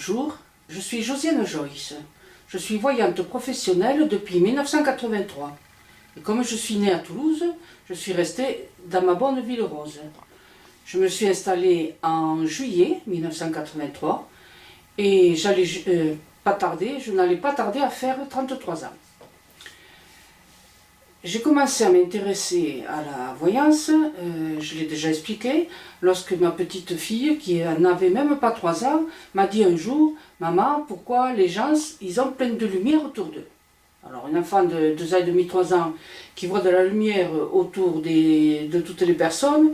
Bonjour, je suis Josiane Joyce. Je suis voyante professionnelle depuis 1983. Et comme je suis née à Toulouse, je suis restée dans ma bonne ville rose. Je me suis installée en juillet 1983 et je n'allais pas tarder à faire 33 ans. J'ai commencé à m'intéresser à la voyance, je l'ai déjà expliqué, lorsque ma petite fille, qui n'avait même pas 3 ans, m'a dit un jour « Maman, pourquoi les gens, ils ont plein de lumière autour d'eux ?» Alors un enfant de 2 ans et demi, 3 ans, qui voit de la lumière autour de toutes les personnes,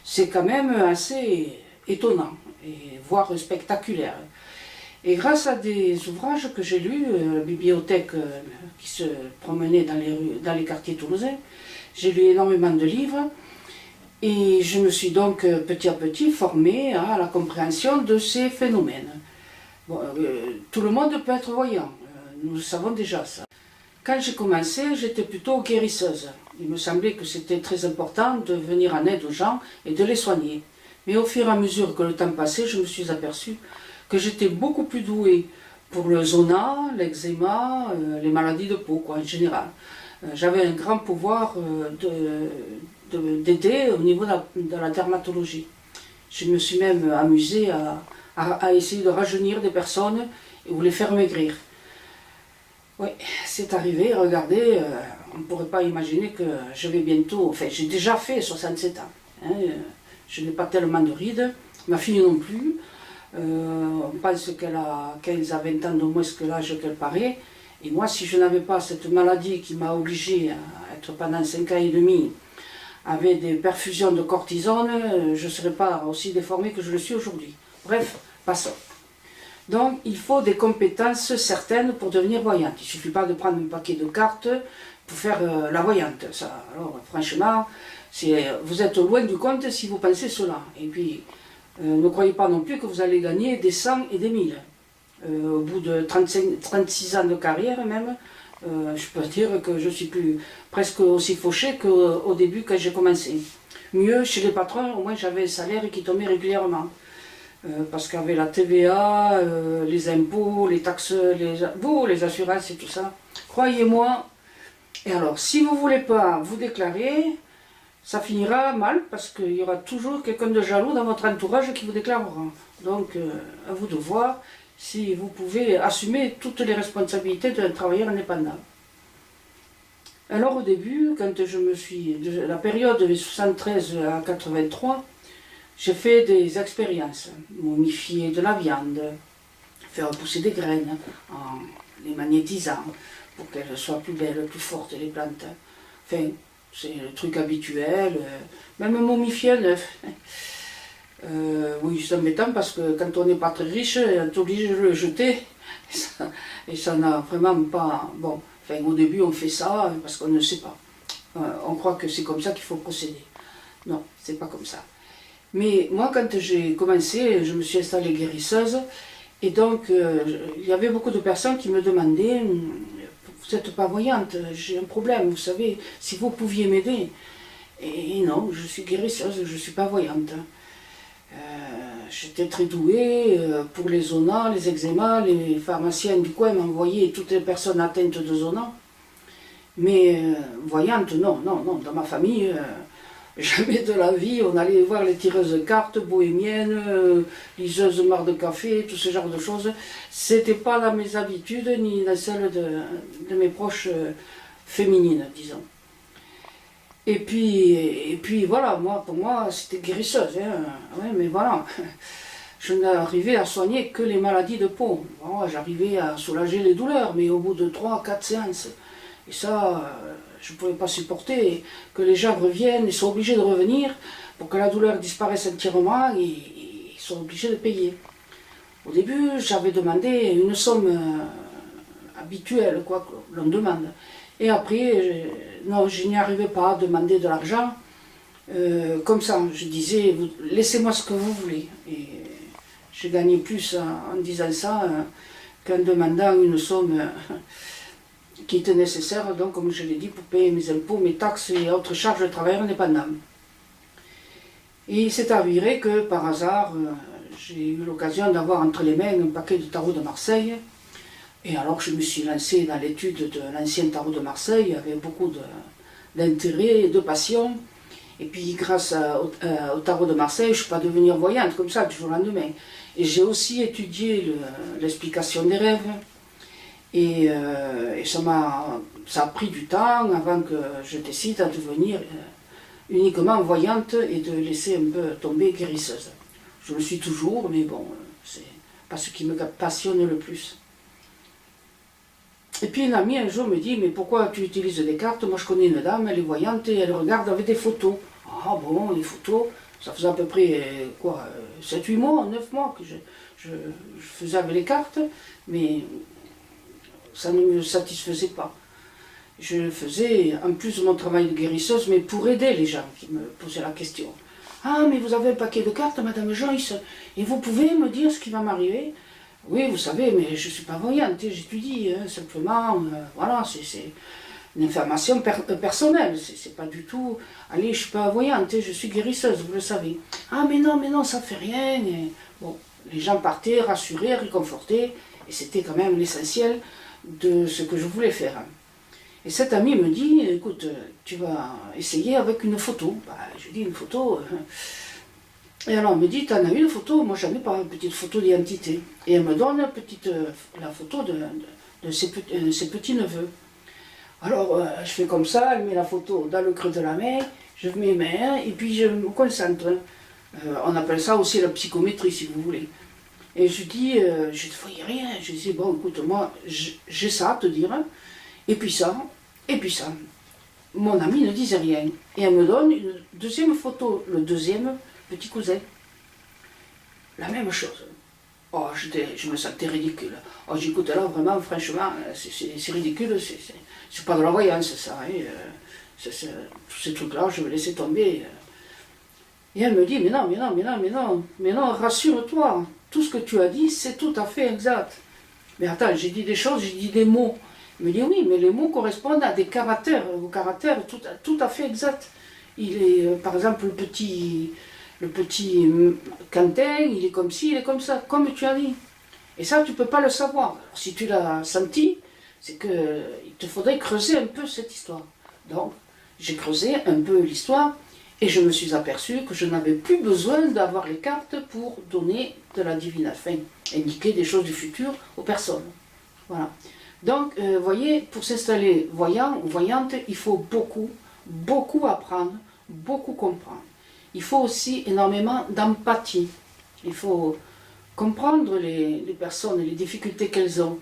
c'est quand même assez étonnant, et voire spectaculaire. Et grâce à des ouvrages que j'ai lus, la bibliothèque qui se promenait dans les quartiers toulousains, j'ai lu énormément de livres et je me suis donc petit à petit formée à la compréhension de ces phénomènes. Bon, tout le monde peut être voyant, nous le savons déjà ça. Quand j'ai commencé, j'étais plutôt guérisseuse. Il me semblait que c'était très important de venir en aide aux gens et de les soigner. Mais au fur et à mesure que le temps passait, je me suis aperçue que j'étais beaucoup plus douée pour le zona, l'eczéma, les maladies de peau en général. J'avais un grand pouvoir d'aider au niveau de la dermatologie. Je me suis même amusée à essayer de rajeunir des personnes ou les faire maigrir. Oui, c'est arrivé, regardez, on ne pourrait pas imaginer que je vais bientôt, enfin j'ai déjà fait 67 ans. Hein, je n'ai pas tellement de rides, ma fille non plus. On pense qu'elle a 15 à 20 ans de moins que l'âge qu'elle paraît. Et moi, si je n'avais pas cette maladie qui m'a obligée à être pendant 5 ans et demi avec des perfusions de cortisone, je ne serais pas aussi déformée que je le suis aujourd'hui. Bref, passons. Donc, il faut des compétences certaines pour devenir voyante. Il ne suffit pas de prendre un paquet de cartes pour faire la voyante. Ça, alors, franchement, vous êtes loin du compte si vous pensez cela. Et puis, ne croyez pas non plus que vous allez gagner des 100 et des 1000. Au bout de 36 ans de carrière même, je peux dire que je suis presque aussi fauchée qu'au début quand j'ai commencé. Mieux, chez les patrons, au moins j'avais un salaire qui tombait régulièrement. Parce qu'avec la TVA, les impôts, les taxes, les assurances et tout ça, croyez-moi. Et alors, si vous ne voulez pas vous déclarer, ça finira mal parce qu'il y aura toujours quelqu'un de jaloux dans votre entourage qui vous déclarera. Donc, à vous de voir si vous pouvez assumer toutes les responsabilités d'un travailleur indépendant. Alors au début, quand de la période de 73 à 83, j'ai fait des expériences, momifier de la viande, faire pousser des graines en les magnétisant pour qu'elles soient plus belles, plus fortes, les plantes. Enfin, c'est le truc habituel, même momifier un œuf. Oui, c'est embêtant parce que quand on n'est pas très riche, on est obligé de le jeter. Et ça n'a vraiment pas... Bon, enfin, au début on fait ça parce qu'on ne sait pas. On croit que c'est comme ça qu'il faut procéder. Non, c'est pas comme ça. Mais moi, quand j'ai commencé, je me suis installée guérisseuse. Et donc, il y avait beaucoup de personnes qui me demandaient « Vous n'êtes pas voyante, j'ai un problème, vous savez, si vous pouviez m'aider. » Et non, je suis guérisseuse, je ne suis pas voyante. J'étais très douée pour les zonas, les eczémas, les pharmaciens du coin m'envoyaient toutes les personnes atteintes de zonas. Mais voyante, non, dans ma famille, jamais de la vie, on allait voir les tireuses de cartes, bohémiennes, liseuses marre de café, tout ce genre de choses. C'était pas dans mes habitudes, ni dans celles de mes proches féminines, disons. Et puis voilà, pour moi, c'était guérisseuse. Hein. Ouais, mais voilà, je n'arrivais à soigner que les maladies de peau. Bon, j'arrivais à soulager les douleurs, mais au bout de 3 à 4 séances. Et ça, je ne pouvais pas supporter que les gens reviennent, ils sont obligés de revenir pour que la douleur disparaisse entièrement, et ils sont obligés de payer. Au début, j'avais demandé une somme habituelle, quoi, l'on demande. Et après, non, je n'y arrivais pas à demander de l'argent. Comme ça, je disais, laissez-moi ce que vous voulez. Et j'ai gagné plus en disant ça qu'en demandant une somme qui était nécessaire, donc, comme je l'ai dit, pour payer mes impôts, mes taxes et autres charges de travailleur indépendant. Et il s'est avéré que, par hasard, j'ai eu l'occasion d'avoir entre les mains un paquet de tarots de Marseille. Et alors je me suis lancée dans l'étude de l'ancien tarot de Marseille avec beaucoup d'intérêt et de passion. Et puis grâce au tarot de Marseille, je ne suis pas devenue voyante comme ça du jour au lendemain. Et j'ai aussi étudié l'explication des rêves. Et ça a pris du temps avant que je décide à devenir uniquement voyante et de laisser un peu tomber guérisseuse. Je le suis toujours, mais bon, c'est pas ce qui me passionne le plus. Et puis une amie un jour me dit, mais pourquoi tu utilises des cartes? Moi je connais une dame, elle est voyante et elle regarde avec des photos. Ah bon, les photos, ça faisait à peu près quoi, 7-8 mois, 9 mois que je faisais avec les cartes, mais ça ne me satisfaisait pas. Je faisais en plus de mon travail de guérisseuse, mais pour aider les gens qui me posaient la question. Ah, mais vous avez un paquet de cartes, Madame Joyce, et vous pouvez me dire ce qui va m'arriver? Oui, vous savez, mais je ne suis pas voyante, j'étudie, simplement, voilà, c'est une information personnelle, c'est pas du tout, allez, je ne suis pas voyante, je suis guérisseuse, vous le savez. Ah, mais non, ça ne fait rien. Et, bon, les gens partaient rassurés, réconfortés, et c'était quand même l'essentiel de ce que je voulais faire. Et cette amie me dit, écoute, tu vas essayer avec une photo. Bah, je dis, une photo. Et alors, elle me dit, tu en as une photo? Moi, j'en ai pas, une petite photo d'identité. Et elle me donne la photo de ses petits-neveux. Alors, je fais comme ça, elle met la photo dans le creux de la main, je mets mes mains, et puis je me concentre. On appelle ça aussi la psychométrie, si vous voulez. Et je dis, je ne voyais rien. Je dis, bon, écoute, moi, j'ai ça à te dire. Et puis ça, et puis ça. Mon ami ne disait rien. Et elle me donne une deuxième photo, le deuxième petit cousin. La même chose. Oh, je me sentais ridicule. Oh, j'écoute là, vraiment, franchement, c'est ridicule, c'est pas de la voyance, ça. Tous ces trucs-là, je vais laisser tomber. Et elle me dit, mais non, rassure-toi, tout ce que tu as dit, c'est tout à fait exact. Mais attends, j'ai dit des choses, j'ai dit des mots. Il me dit oui, mais les mots correspondent à des caractères, aux caractères tout à fait exacts. Il est, par exemple, le petit Quentin, il est comme ci, il est comme ça, comme tu as dit. Et ça, tu ne peux pas le savoir. Alors, si tu l'as senti, c'est qu'il te faudrait creuser un peu cette histoire. Donc, j'ai creusé un peu l'histoire et je me suis aperçu que je n'avais plus besoin d'avoir les cartes pour donner de la divination, indiquer des choses du futur aux personnes. Voilà. Donc, vous voyez, pour s'installer voyant ou voyante, il faut beaucoup apprendre, beaucoup comprendre. Il faut aussi énormément d'empathie. Il faut comprendre les personnes, les difficultés qu'elles ont.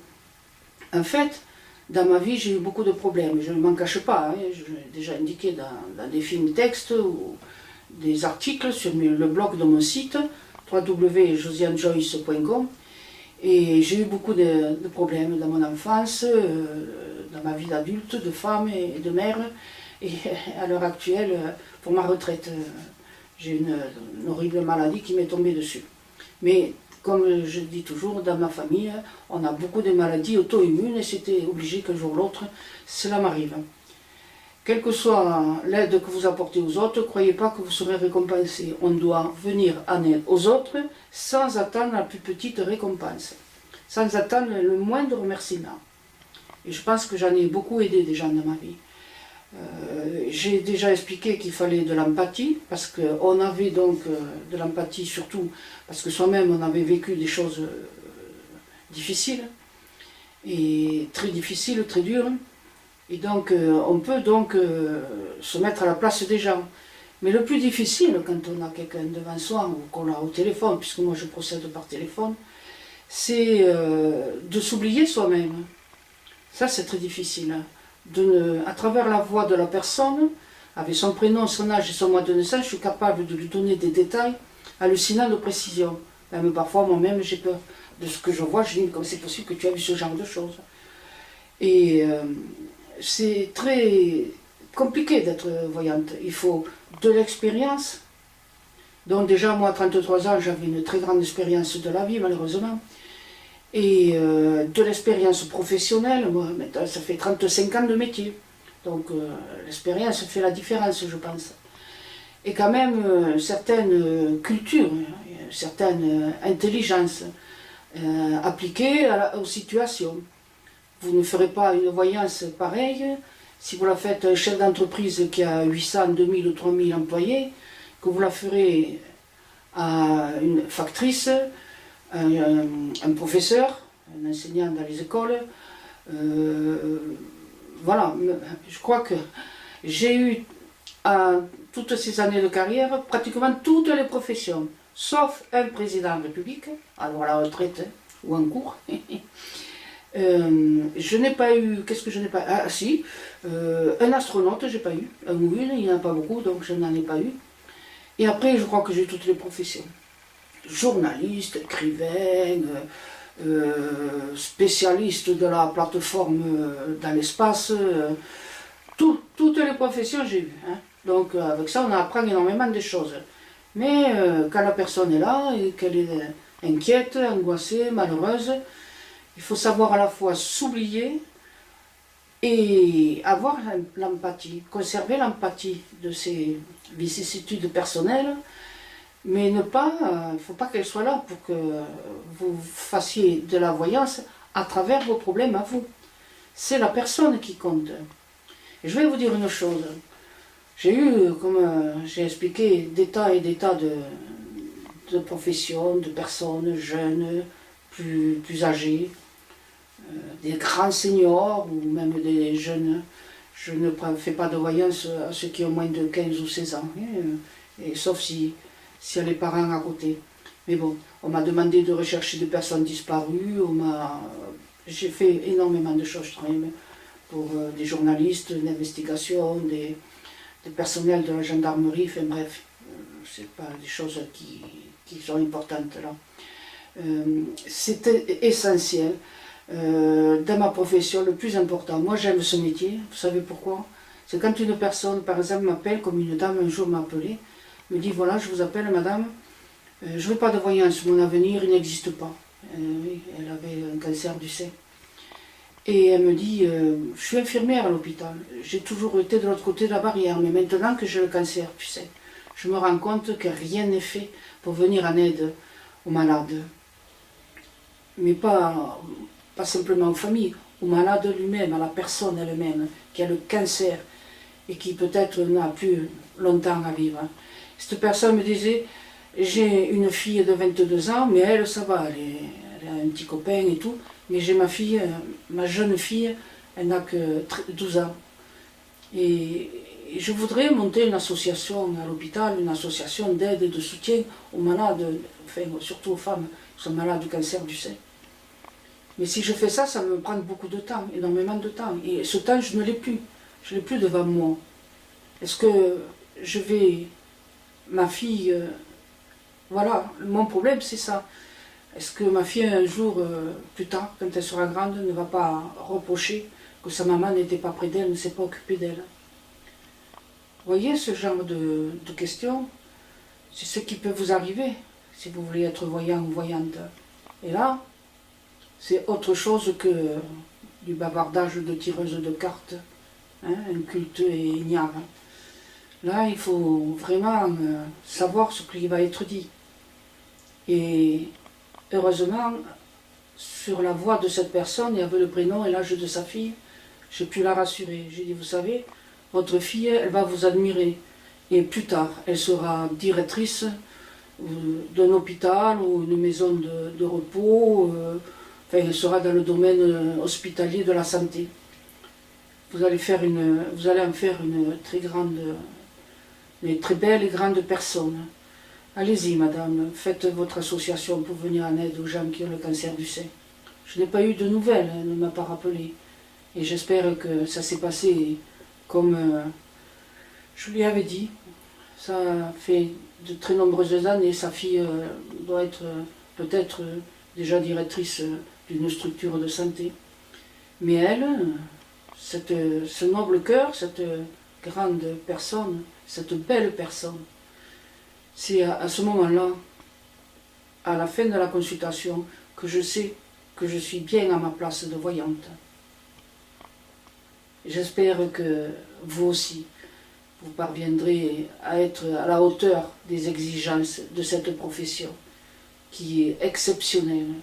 En fait, dans ma vie, j'ai eu beaucoup de problèmes. Je ne m'en cache pas. Je l'ai déjà indiqué dans des films textes ou des articles sur le blog de mon site www.josianejoyce.com. Et j'ai eu beaucoup de problèmes dans mon enfance, dans ma vie d'adulte, de femme et de mère. Et à l'heure actuelle, pour ma retraite, j'ai une horrible maladie qui m'est tombée dessus. Mais comme je dis toujours, dans ma famille, on a beaucoup de maladies auto-immunes et c'était obligé qu'un jour ou l'autre, cela m'arrive. Quelle que soit l'aide que vous apportez aux autres, ne croyez pas que vous serez récompensé. On doit venir en aide aux autres sans attendre la plus petite récompense, sans attendre le moindre remerciement. Et je pense que j'en ai beaucoup aidé des gens dans ma vie. J'ai déjà expliqué qu'il fallait de l'empathie, parce qu'on avait donc de l'empathie surtout, parce que soi-même on avait vécu des choses difficiles, et très difficiles, très dures. Et donc, on peut donc se mettre à la place des gens. Mais le plus difficile, quand on a quelqu'un devant soi, ou qu'on l'a au téléphone, puisque moi je procède par téléphone, c'est de s'oublier soi-même. Ça, c'est très difficile. À travers la voix de la personne, avec son prénom, son âge et son mois de naissance, je suis capable de lui donner des détails hallucinants de précision. Même parfois, moi-même, j'ai peur de ce que je vois. Je dis, comme c'est possible que tu aies vu ce genre de choses. Et c'est très compliqué d'être voyante. Il faut de l'expérience. Donc déjà, moi, à 33 ans, j'avais une très grande expérience de la vie, malheureusement. Et de l'expérience professionnelle, moi, maintenant, ça fait 35 ans de métier. Donc l'expérience fait la différence, je pense. et quand même certaines cultures, certaines intelligences appliquées aux situations. Vous ne ferez pas une voyance pareille si vous la faites à un chef d'entreprise qui a 800, 2000 ou 3000 employés, que vous la ferez à une factrice, un professeur, un enseignant dans les écoles. Voilà, je crois que j'ai eu à toutes ces années de carrière pratiquement toutes les professions, sauf un président de la République, alors à la retraite ou en cours. Je n'ai pas eu, qu'est-ce que je n'ai pas eu? Ah si, un astronaute, j'ai pas eu, un ou une, il n'y en a pas beaucoup, donc je n'en ai pas eu. Et après, je crois que j'ai toutes les professions. Journaliste, écrivain, spécialiste de la plateforme dans l'espace, toutes les professions j'ai eu. Hein. Donc avec ça, on apprend énormément de choses. Mais quand la personne est là et qu'elle est inquiète, angoissée, malheureuse, il faut savoir à la fois s'oublier et avoir l'empathie, conserver l'empathie de ses vicissitudes personnelles, mais ne pas, il ne faut pas qu'elle soit là pour que vous fassiez de la voyance à travers vos problèmes à vous. C'est la personne qui compte. Et je vais vous dire une chose. J'ai eu, comme j'ai expliqué, des tas et des tas de professions, de personnes jeunes, plus âgées, des grands seniors ou même des jeunes. Je ne fais pas de voyance à ceux qui ont moins de 15 ou 16 ans, et sauf s'il y a les parents à côté. Mais bon, on m'a demandé de rechercher des personnes disparues, j'ai fait énormément de choses, je travaille pour des journalistes d'investigation, des personnels de la gendarmerie, enfin bref, c'est pas des choses qui sont importantes là. C'était essentiel. Dans ma profession, le plus important, moi j'aime ce métier, vous savez pourquoi? C'est quand une personne, par exemple, m'appelle, comme une dame un jour m'a appelé, me dit voilà, je vous appelle madame, je ne veux pas de voyance, mon avenir il n'existe pas. Oui, elle avait un cancer du sein. Et elle me dit, je suis infirmière à l'hôpital, j'ai toujours été de l'autre côté de la barrière, mais maintenant que j'ai le cancer, tu sais, je me rends compte que rien n'est fait pour venir en aide aux malades. Mais pas simplement aux familles, au malade lui-même, à la personne elle-même, qui a le cancer et qui peut-être n'a plus longtemps à vivre. Cette personne me disait, j'ai une fille de 22 ans, mais elle, ça va, elle a un petit copain et tout, mais j'ai ma fille, ma jeune fille, elle n'a que 12 ans. Et je voudrais monter une association à l'hôpital, une association d'aide et de soutien aux malades, enfin surtout aux femmes qui sont malades du cancer du sein. Mais si je fais ça, ça me prend beaucoup de temps, énormément de temps. Et ce temps, je ne l'ai plus. Je ne l'ai plus devant moi. Est-ce que je vais... Ma fille... voilà, mon problème, c'est ça. Est-ce que ma fille, un jour, plus tard, quand elle sera grande, ne va pas reprocher que sa maman n'était pas près d'elle, ne s'est pas occupée d'elle? Vous voyez ce genre de questions? C'est ce qui peut vous arriver, si vous voulez être voyant ou voyante. Et là... c'est autre chose que du bavardage de tireuse de cartes, hein, inculte et ignare. Là, il faut vraiment savoir ce qui va être dit. Et heureusement, sur la voix de cette personne, il y avait le prénom et l'âge de sa fille, j'ai pu la rassurer. J'ai dit, vous savez, votre fille, elle va vous admirer. Et plus tard, elle sera directrice d'un hôpital ou une maison de repos, enfin, elle sera dans le domaine hospitalier de la santé. Vous allez en faire une très grande, une très belle et grande personne. Allez-y, madame, faites votre association pour venir en aide aux gens qui ont le cancer du sein. Je n'ai pas eu de nouvelles, elle ne m'a pas rappelé. Et j'espère que ça s'est passé comme je lui avais dit. Ça fait de très nombreuses années, sa fille doit être peut-être déjà directrice d'une structure de santé. Mais elle, ce noble cœur, cette grande personne, cette belle personne, c'est à ce moment-là, à la fin de la consultation, que je sais que je suis bien à ma place de voyante. J'espère que vous aussi, vous parviendrez à être à la hauteur des exigences de cette profession qui est exceptionnelle.